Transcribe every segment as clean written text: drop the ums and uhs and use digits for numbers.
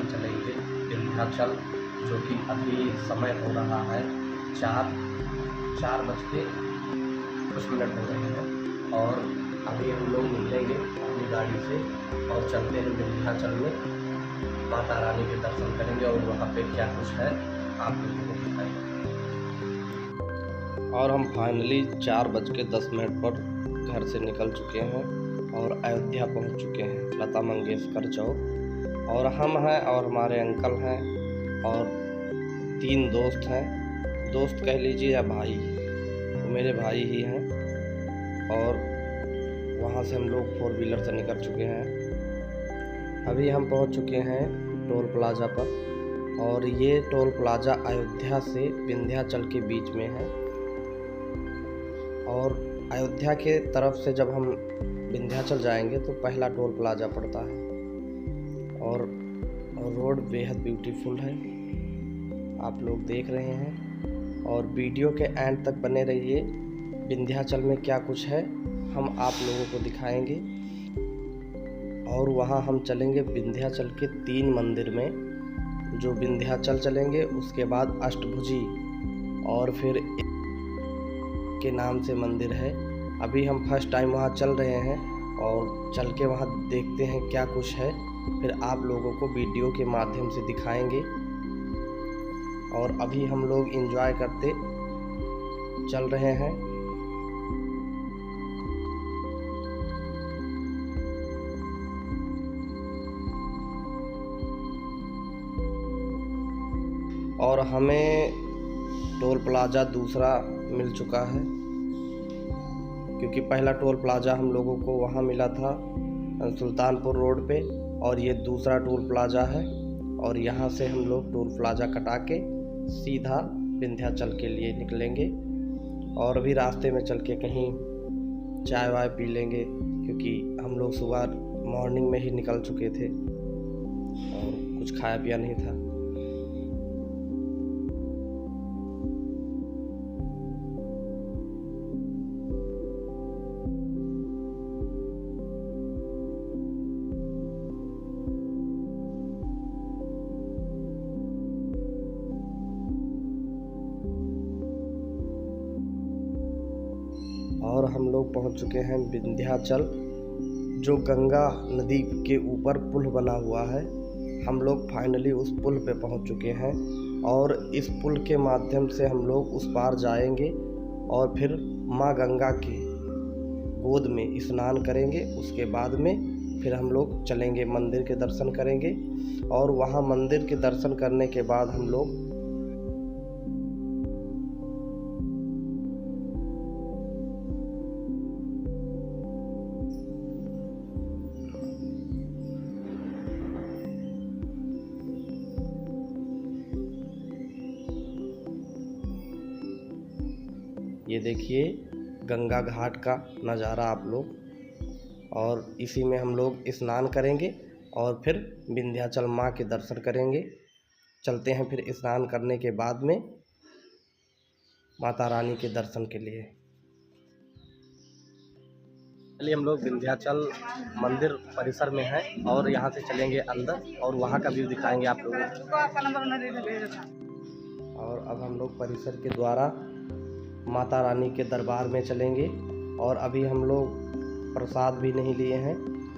हम चलेंगे विंध्याचल, जो कि अभी समय हो रहा है 4:00 हो रहे हैं। और अभी हम लोग निकलेंगे अपनी गाड़ी से और चलते हैं विंध्याचल में, माता रानी के दर्शन करेंगे और वहाँ पे क्या कुछ है आप लोगों को दिखाएंगे। और हम फाइनली 4:10 पर घर से निकल चुके हैं और अयोध्या पहुंच चुके हैं, लता मंगेशकर चौक। और हम हैं और हमारे अंकल हैं और 3 दोस्त हैं, दोस्त कह लीजिए या भाई, तो मेरे भाई ही हैं। और वहाँ से हम लोग 4 व्हीलर से निकल चुके हैं। अभी हम पहुँच चुके हैं टोल प्लाज़ा पर, और ये टोल प्लाज़ा अयोध्या से विंध्याचल के बीच में है। और अयोध्या के तरफ से जब हम विंध्याचल जाएंगे तो पहला टोल प्लाज़ा पड़ता है। और रोड बेहद ब्यूटीफुल है, आप लोग देख रहे हैं। और वीडियो के एंड तक बने रहिए, विंध्याचल में क्या कुछ है हम आप लोगों को दिखाएंगे। और वहाँ हम चलेंगे विंध्याचल के 3 मंदिर में, जो विंध्याचल चलेंगे, उसके बाद अष्टभुजी और फिर के नाम से मंदिर है। अभी हम फर्स्ट टाइम वहाँ चल रहे हैं और चल के वहाँ देखते हैं क्या कुछ है, फिर आप लोगों को वीडियो के माध्यम से दिखाएंगे। और अभी हम लोग एंजॉय करते चल रहे हैं। और हमें टोल प्लाज़ा दूसरा मिल चुका है, क्योंकि पहला टोल प्लाज़ा हम लोगों को वहाँ मिला था सुल्तानपुर रोड पे, और ये दूसरा टोल प्लाज़ा है। और यहाँ से हम लोग टोल प्लाज़ा कटा के सीधा विंध्याचल के लिए निकलेंगे। और अभी रास्ते में चल के कहीं चाय वाय पी लेंगे, क्योंकि हम लोग सुबह मॉर्निंग में ही निकल चुके थे और कुछ खाया पिया नहीं था। और हम लोग पहुंच चुके हैं विंध्याचल, जो गंगा नदी के ऊपर पुल बना हुआ है। हम लोग फाइनली उस पुल पे पहुंच चुके हैं, और इस पुल के माध्यम से हम लोग उस पार जाएंगे और फिर माँ गंगा की गोद में स्नान करेंगे। उसके बाद में फिर हम लोग चलेंगे मंदिर के दर्शन करेंगे। और वहाँ मंदिर के दर्शन करने के बाद हम लोग ये देखिए गंगा घाट का नज़ारा आप लोग, और इसी में हम लोग स्नान करेंगे और फिर विंध्याचल माँ के दर्शन करेंगे। चलते हैं फिर स्नान करने के बाद में माता रानी के दर्शन के लिए। चलिए हम लोग विंध्याचल मंदिर परिसर में हैं और यहाँ से चलेंगे अंदर और वहाँ का व्यू दिखाएंगे आप लोगों को। और अब हम लोग परिसर के द्वारा माता रानी के दरबार में चलेंगे। और अभी हम लोग प्रसाद भी नहीं लिए हैं,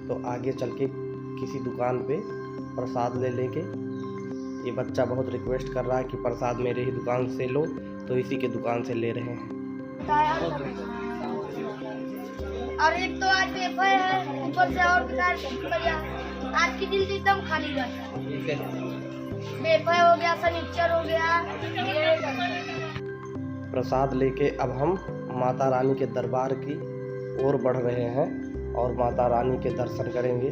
तो आगे चल के किसी दुकान पे प्रसाद ले लेंगे। ये बच्चा बहुत रिक्वेस्ट कर रहा है कि प्रसाद मेरे ही दुकान से लो, तो इसी के दुकान से ले रहे हैं। और एक तो आज पेपर है, ऊपर से और बढ़िया आज की दिन एकदम खाली रहता है। पेपर हो गया, फर्नीचर हो गया। प्रसाद लेके अब हम माता रानी के दरबार की ओर बढ़ रहे हैं और माता रानी के दर्शन करेंगे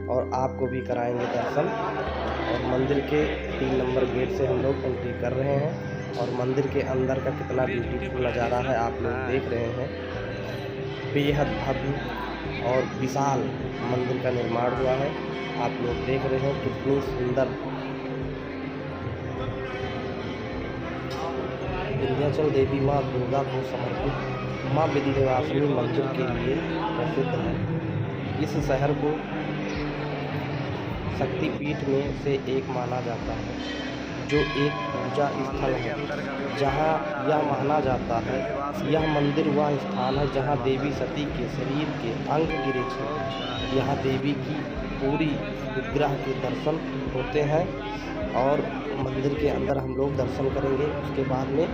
और आपको भी कराएंगे दर्शन। और मंदिर के 3 नंबर गेट से हम लोग एंट्री कर रहे हैं और मंदिर के अंदर का कितना ब्यूटीफुल नज़ारा है आप लोग देख रहे हैं। बेहद भव्य और विशाल मंदिर का निर्माण हुआ है, आप लोग देख रहे हैं कितनी सुंदर। विंध्याचल देवी माँ दुर्गा को समर्पित माँ विंध्यवासिनी मंदिर के लिए प्रसिद्ध है। इस शहर को शक्तिपीठ में से एक माना जाता है, जो एक पूजा स्थल है, जहाँ यह माना जाता है यह मंदिर वह स्थान है जहाँ देवी सती के शरीर के अंग गिरे थे। यहाँ देवी की पूरी विग्रह के दर्शन होते हैं और मंदिर के अंदर हम लोग दर्शन करेंगे। उसके बाद में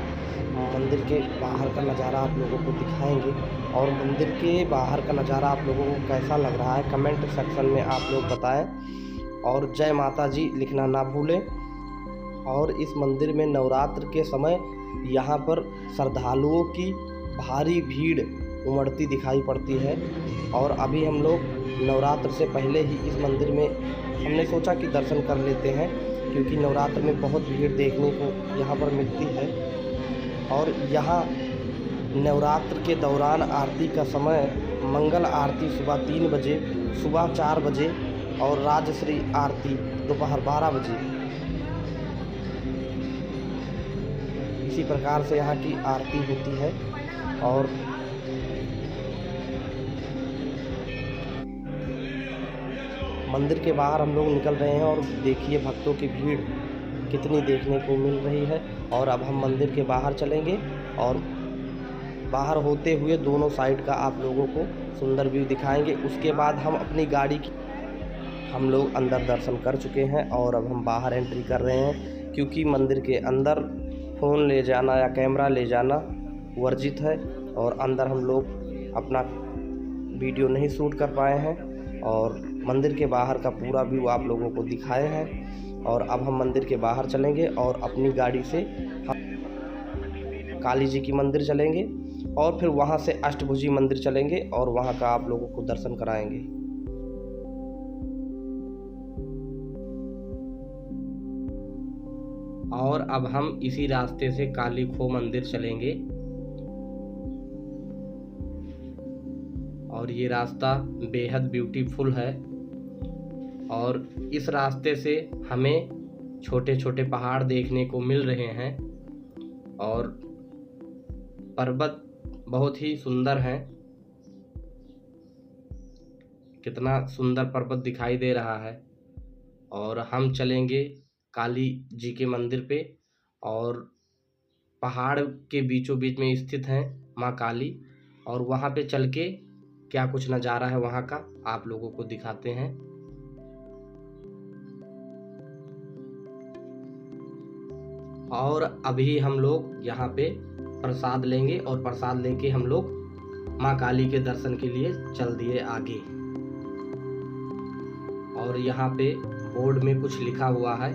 मंदिर के बाहर का नज़ारा आप लोगों को दिखाएंगे और मंदिर के बाहर का नज़ारा आप लोगों को कैसा लग रहा है कमेंट सेक्शन में आप लोग बताएं और जय माता जी लिखना ना भूलें। और इस मंदिर में नवरात्र के समय यहाँ पर श्रद्धालुओं की भारी भीड़ उमड़ती दिखाई पड़ती है और अभी हम लोग नवरात्र से पहले ही इस मंदिर में हमने सोचा कि दर्शन कर लेते हैं, क्योंकि नवरात्र में बहुत भीड़ देखने को यहाँ पर मिलती है। और यहाँ नवरात्र के दौरान आरती का समय मंगल आरती सुबह 3 बजे, सुबह 4 बजे और राजश्री आरती दोपहर 12 बजे, इसी प्रकार से यहाँ की आरती होती है। और मंदिर के बाहर हम लोग निकल रहे हैं और देखिए भक्तों की भीड़ कितनी देखने को मिल रही है। और अब हम मंदिर के बाहर चलेंगे और बाहर होते हुए दोनों साइड का आप लोगों को सुंदर व्यू दिखाएंगे। उसके बाद हम अपनी गाड़ी की हम लोग अंदर दर्शन कर चुके हैं और अब हम बाहर एंट्री कर रहे हैं, क्योंकि मंदिर के अंदर फ़ोन ले जाना या कैमरा ले जाना वर्जित है और अंदर हम लोग अपना वीडियो नहीं शूट कर पाए हैं और मंदिर के बाहर का पूरा व्यू आप लोगों को दिखाए हैं। और अब हम मंदिर के बाहर चलेंगे और अपनी गाड़ी से हम काली जी की मंदिर चलेंगे और फिर वहां से अष्टभुजी मंदिर चलेंगे और वहां का आप लोगों को दर्शन कराएंगे। और अब हम इसी रास्ते से काली खो मंदिर चलेंगे और ये रास्ता बेहद ब्यूटीफुल है और इस रास्ते से हमें छोटे छोटे पहाड़ देखने को मिल रहे हैं और पर्वत बहुत ही सुंदर हैं। कितना सुंदर पर्वत दिखाई दे रहा है। और हम चलेंगे काली जी के मंदिर पे और पहाड़ के बीचों बीच में स्थित है माँ काली और वहाँ पे चल के क्या कुछ नज़ारा है वहाँ का आप लोगों को दिखाते हैं। और अभी हम लोग यहाँ पे प्रसाद लेंगे और प्रसाद लेके हम लोग माँ काली के दर्शन के लिए चल दिए आगे। और यहाँ पे बोर्ड में कुछ लिखा हुआ है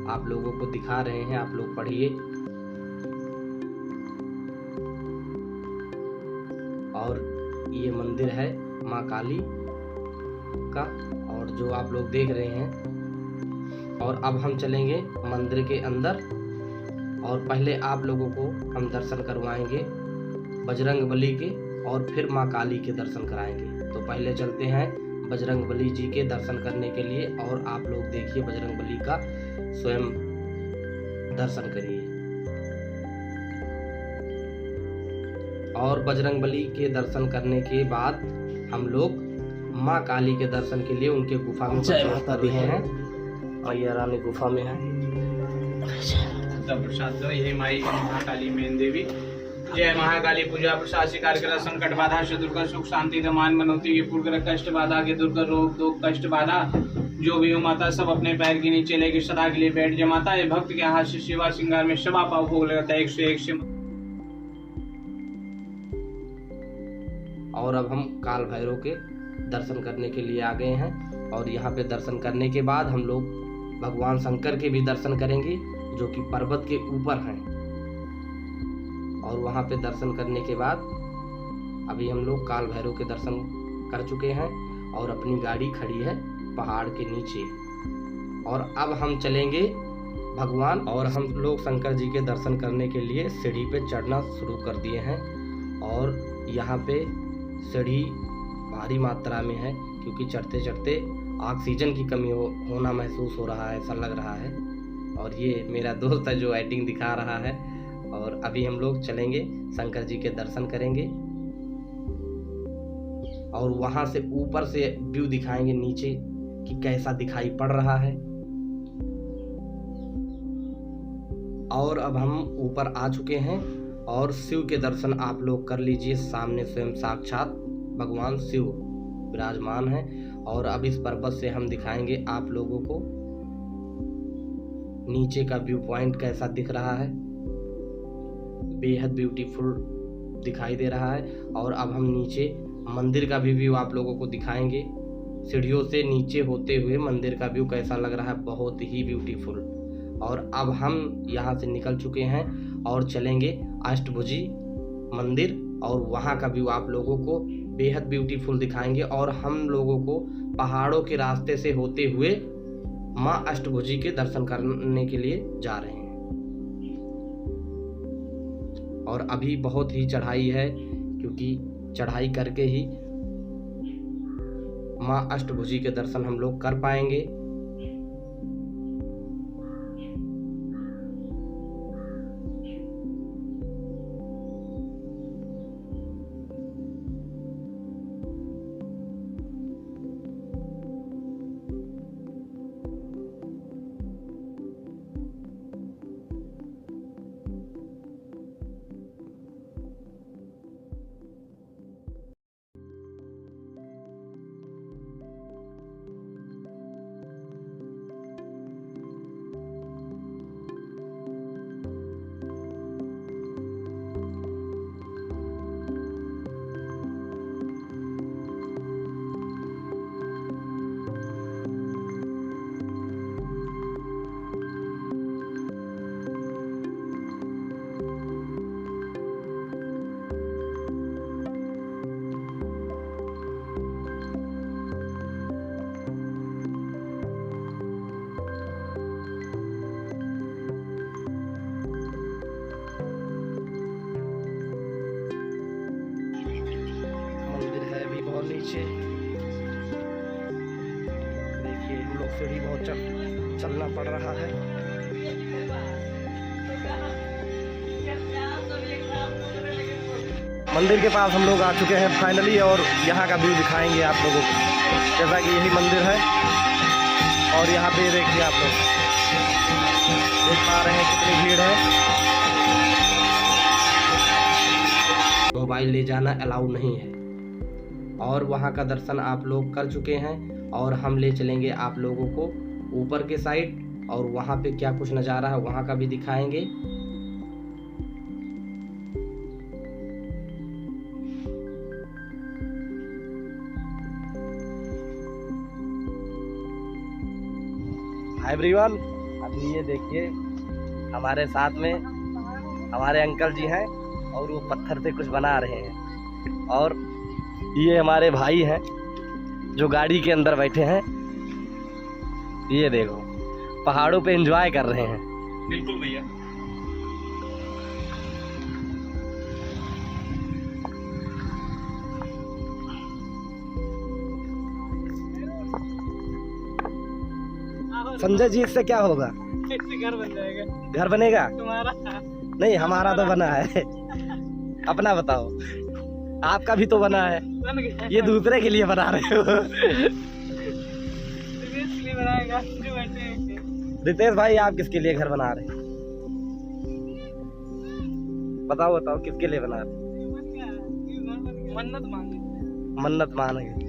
आप लोगों को दिखा रहे हैं, आप लोग पढ़िए। और ये मंदिर है माँ काली का और जो आप लोग देख रहे हैं। और अब हम चलेंगे मंदिर के अंदर और पहले आप लोगों को हम दर्शन करवाएंगे बजरंगबली के और फिर माँ काली के दर्शन कराएंगे। तो पहले चलते हैं बजरंगबली जी के दर्शन करने के लिए और आप लोग देखिए बजरंगबली का स्वयं दर्शन करिए। और बजरंगबली के दर्शन करने के बाद हम लोग माँ काली के दर्शन के लिए उनके गुफा में प्रवेश भी हैं। मैया रानी गुफा में है। प्रसाद दो ये माई महाकाली मेन देवी जय महाकाली पूजा प्रसाद शिकार कर संकट बाधा दुर्गा सुख शांति दमान मनोती पूर्ण कष्ट बाधा के दुर्गा रोग दो कष्ट बाधा जो भी हो माता सब अपने पैर के नीचे लेके सदा के लिए बैठ जाए माता। ये भक्त के हाथ से सेवा श्रृंगार में सभा पाव भोग लगाता है 101 से। और अब हम काल भैरव के दर्शन करने के लिए आ गए हैं और यहाँ पे दर्शन करने के बाद हम लोग भगवान शंकर के भी दर्शन करेंगे जो कि पर्वत के ऊपर हैं। और वहाँ पे दर्शन करने के बाद अभी हम लोग काल भैरव के दर्शन कर चुके हैं और अपनी गाड़ी खड़ी है पहाड़ के नीचे। और अब हम चलेंगे भगवान और हम लोग शंकर जी के दर्शन करने के लिए सीढ़ी पे चढ़ना शुरू कर दिए हैं। और यहाँ पे सीढ़ी भारी मात्रा में है क्योंकि चढ़ते चढ़ते ऑक्सीजन की कमी होना महसूस हो रहा है, ऐसा लग रहा है। और ये मेरा दोस्त है जो एडिटिंग दिखा रहा है। और अभी हम लोग चलेंगे शंकर जी के दर्शन करेंगे और वहाँ से ऊपर से व्यू दिखाएंगे नीचे कि कैसा दिखाई पड़ रहा है। और अब हम ऊपर आ चुके हैं और शिव के दर्शन आप लोग कर लीजिए। सामने स्वयं साक्षात भगवान शिव विराजमान है। और अब इस पर्वत से हम दिखाएंगे आप लोगों को नीचे का व्यू पॉइंट कैसा दिख रहा है। बेहद ब्यूटीफुल दिखाई दे रहा है। और अब हम नीचे मंदिर का भी व्यू आप लोगों को दिखाएंगे। सीढ़ियों से नीचे होते हुए मंदिर का व्यू कैसा लग रहा है, बहुत ही ब्यूटीफुल। और अब हम यहाँ से निकल चुके हैं और चलेंगे अष्टभुजी मंदिर और वहाँ का व्यू आप लोगों को बेहद ब्यूटीफुल दिखाएंगे। और हम लोगों को पहाड़ों के रास्ते से होते हुए माँ अष्टभुजी के दर्शन करने के लिए जा रहे हैं। और अभी बहुत ही चढ़ाई है, क्योंकि चढ़ाई करके ही माँ अष्टभुजी के दर्शन हम लोग कर पाएंगे। नीचे देखिए, हम लोग सीढ़ी बहुत चलना पड़ रहा है। मंदिर के पास हम लोग आ चुके हैं फाइनली और यहाँ का व्यू दिखाएंगे आप लोगों को। जैसा कि यही मंदिर है और यहाँ पे देखिए आप लोग देख पा रहे हैं कितनी भीड़ है। मोबाइल ले जाना अलाउ नहीं है। और वहाँ का दर्शन आप लोग कर चुके हैं और हम ले चलेंगे आप लोगों को ऊपर के साइड और वहाँ पे क्या कुछ नज़ारा है वहाँ का भी दिखाएंगे। हाय एवरीवन, अभी ये देखिए हमारे साथ में हमारे अंकल जी हैं और वो पत्थर से कुछ बना रहे हैं। और ये हमारे भाई हैं जो गाड़ी के अंदर बैठे हैं। ये देखो पहाड़ों पे एंजॉय कर रहे हैं। बिल्कुल भैया। संजय जी, इससे क्या होगा? घर बन जाएगा। घर बनेगा? तुम्हारा नहीं, हमारा तो बना है। अपना बताओ, आपका भी तो बना है। बन गया। ये दूसरे के लिए बना रहे हो। इसलिए बनाएगा जो बैठे हैं। रितेश भाई, आप किसके लिए घर बना रहे हैं? बताओ बताओ, किसके लिए बना रहे हैं? मन्नत मांगे। मन्नत मांगे।